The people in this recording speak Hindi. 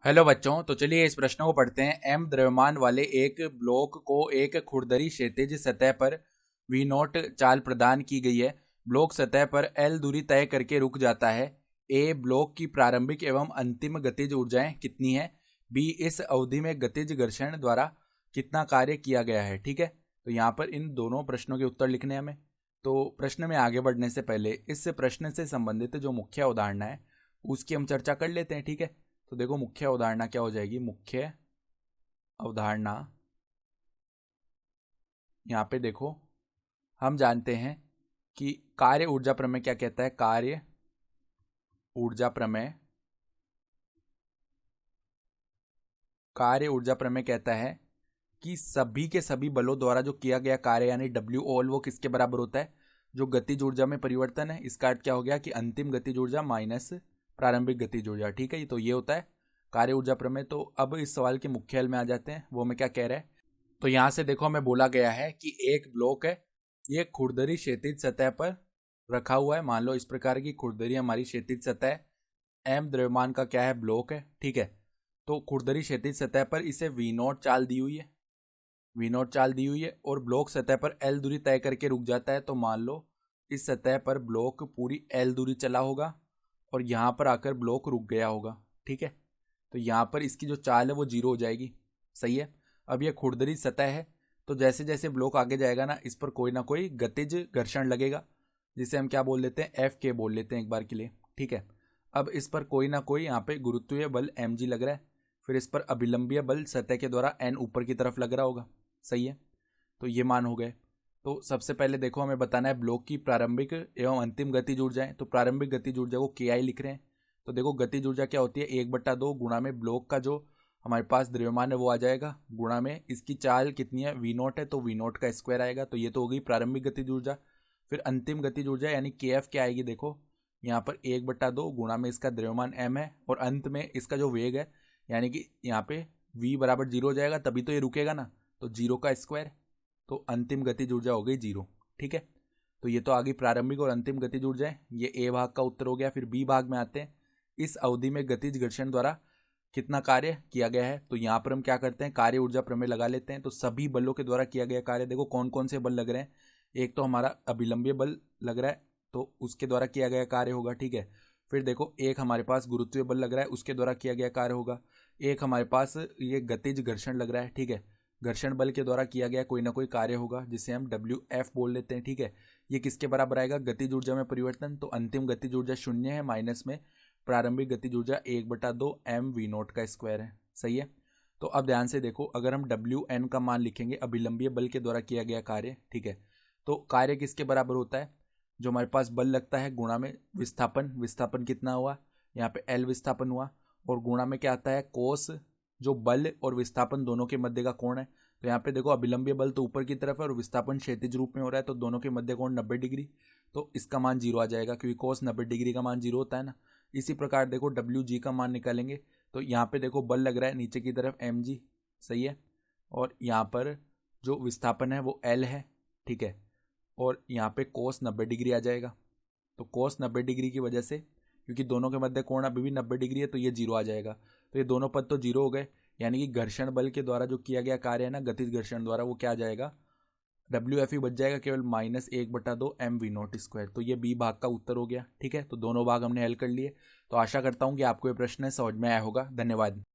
हेलो बच्चों, तो चलिए इस प्रश्न को पढ़ते हैं। एम द्रव्यमान वाले एक ब्लॉक को एक खुरदरी क्षैतिज सतह पर वी नोट चाल प्रदान की गई है। ब्लॉक सतह पर एल दूरी तय करके रुक जाता है। ए ब्लॉक की प्रारंभिक एवं अंतिम गतिज ऊर्जाएं कितनी है। बी इस अवधि में गतिज घर्षण द्वारा कितना कार्य किया गया है। ठीक है, तो यहाँ पर इन दोनों प्रश्नों के उत्तर लिखने हैं हमें। तो प्रश्न में आगे बढ़ने से पहले इस प्रश्न से संबंधित जो मुख्य अवधारणा है उसकी हम चर्चा कर लेते हैं। ठीक है, तो देखो मुख्य अवधारणा क्या हो जाएगी। मुख्य अवधारणा यहाँ पे देखो, हम जानते हैं कि कार्य ऊर्जा प्रमेय क्या कहता है। कार्य ऊर्जा प्रमेय कार्य ऊर्जा प्रमेय कहता है कि सभी के सभी बलों द्वारा जो किया गया कार्य यानी डब्ल्यू ऑल वो किसके बराबर होता है। जो गतिज ऊर्जा में परिवर्तन है, इसका अर्थ क्या हो गया कि अंतिम गतिज ऊर्जा माइनस प्रारंभिक गतिज ऊर्जा। ठीक है, तो ये होता है कार्य ऊर्जा प्रमेय। तो अब इस सवाल के मुख्य हल में आ जाते हैं। वो हमें क्या कह रहा है, तो यहां से देखो हमें बोला गया है कि एक ब्लॉक है, ये खुरदरी क्षैतिज सतह पर रखा हुआ है। मान लो इस प्रकार की खुरदरी हमारी क्षैतिज सतह है। एम द्रव्यमान का क्या है, ब्लॉक है। ठीक है, तो खुरदरी क्षैतिज सतह पर इसे वी नोट चाल दी हुई है। वी नोट चाल दी हुई है और ब्लॉक सतह पर एल दूरी तय करके रुक जाता है। तो मान लो इस सतह पर ब्लॉक पूरी एल दूरी चला होगा और यहाँ पर आकर ब्लॉक रुक गया होगा। ठीक है, तो यहाँ पर इसकी जो चाल है वो जीरो हो जाएगी। सही है, अब ये खुरदरी सतह है, तो जैसे जैसे ब्लॉक आगे जाएगा ना, इस पर कोई ना कोई गतिज घर्षण लगेगा, जिसे हम क्या बोल लेते हैं, एफ के बोल लेते हैं एक बार के लिए। ठीक है, अब इस पर कोई ना कोई यहाँ पे गुरुत्वीय बल एम जी लग रहा है, फिर इस पर अभिलंबीय बल सतह के द्वारा एन ऊपर की तरफ लग रहा होगा। सही है, तो ये मान हो गए। तो सबसे पहले देखो हमें बताना है ब्लॉक की प्रारंभिक एवं अंतिम गतिज ऊर्जाएं। तो प्रारंभिक गतिज ऊर्जा को के आई लिख रहे हैं। तो देखो गतिज ऊर्जा क्या होती है, 1/2 गुणा में ब्लॉक का जो हमारे पास द्रव्यमान है वो आ जाएगा, गुणा में इसकी चाल कितनी है, वी नोट है, तो वी नोट का स्क्वायर आएगा। तो ये तो हो गई प्रारंभिक गतिज ऊर्जा। फिर अंतिम गतिज ऊर्जा यानी के एफ क्या आएगी, देखो यहाँ पर 1/2 गुणा में इसका द्रव्यमान एम है और अंत में इसका जो वेग है, यानी कि यहाँ पे v बराबर जीरो हो जाएगा, तभी तो ये रुकेगा ना, तो जीरो का स्क्वायर। तो अंतिम गतिज ऊर्जा हो गई जीरो। ठीक है, तो ये तो आ गई प्रारंभिक और अंतिम गतिज ऊर्जा है। ये ए भाग का उत्तर हो गया। फिर बी भाग में आते हैं, इस अवधि में गतिज घर्षण द्वारा कितना कार्य किया गया है। तो यहाँ पर हम क्या करते हैं, कार्य ऊर्जा प्रमेय लगा लेते हैं। तो सभी बलों के द्वारा किया गया कार्य, देखो कौन कौन से बल लग रहे हैं। एक तो हमारा अभिलंबीय बल लग रहा है, तो उसके द्वारा किया गया कार्य होगा। ठीक है, फिर देखो एक हमारे पास गुरुत्वीय बल लग रहा है, उसके द्वारा किया गया कार्य होगा। एक हमारे पास ये गतिज घर्षण लग रहा है। ठीक है, घर्षण बल के द्वारा किया गया कोई ना कोई कार्य होगा, जिसे हम डब्ल्यू एफ बोल लेते हैं। ठीक है, ये किसके बराबर आएगा, गतिज ऊर्जा में परिवर्तन। तो अंतिम गतिज ऊर्जा 0 है, माइनस में प्रारंभिक गतिज ऊर्जा 1/2 एम वी नोट का स्क्वायर है। सही है, तो अब ध्यान से देखो, अगर हम डब्ल्यू एन का मान लिखेंगे, अभिलंबीय बल के द्वारा किया गया कार्य। ठीक है, तो कार्य किसके बराबर होता है, जो हमारे पास बल लगता है गुणा में विस्थापन। विस्थापन कितना हुआ, यहाँ पे एल विस्थापन हुआ, और गुणा में क्या आता है, कोस, जो बल और विस्थापन दोनों के मध्य का कोण है। तो यहाँ पे देखो अभिलंबीय बल तो ऊपर की तरफ है और विस्थापन क्षैतिज रूप में हो रहा है, तो दोनों के मध्य कोण 90 डिग्री। तो इसका मान जीरो आ जाएगा, क्योंकि कोस 90 डिग्री का मान जीरो होता है ना। इसी प्रकार देखो डब्ल्यू जी का मान निकालेंगे, तो यहाँ पे देखो बल लग रहा है नीचे की तरफ एम जी। सही है, और यहाँ पर जो विस्थापन है वो एल है। ठीक है, और यहाँ पे कोस 90 डिग्री आ जाएगा। तो कोस 90 डिग्री की वजह से, क्योंकि दोनों के मध्य कोण अभी भी 90 डिग्री है, तो ये जीरो आ जाएगा। तो ये दोनों पद तो जीरो हो गए, यानी कि घर्षण बल के द्वारा जो किया गया कार्य है ना, गतिज घर्षण द्वारा, वो क्या आ जाएगा, डब्ल्यू एफ ही बच जाएगा केवल -1/2 एम वी नोट स्क्वायर। तो ये बी भाग का उत्तर हो गया। ठीक है, तो दोनों भाग हमने हल कर लिए। तो आशा करता हूँ कि आपको ये प्रश्न समझ में आया होगा। धन्यवाद।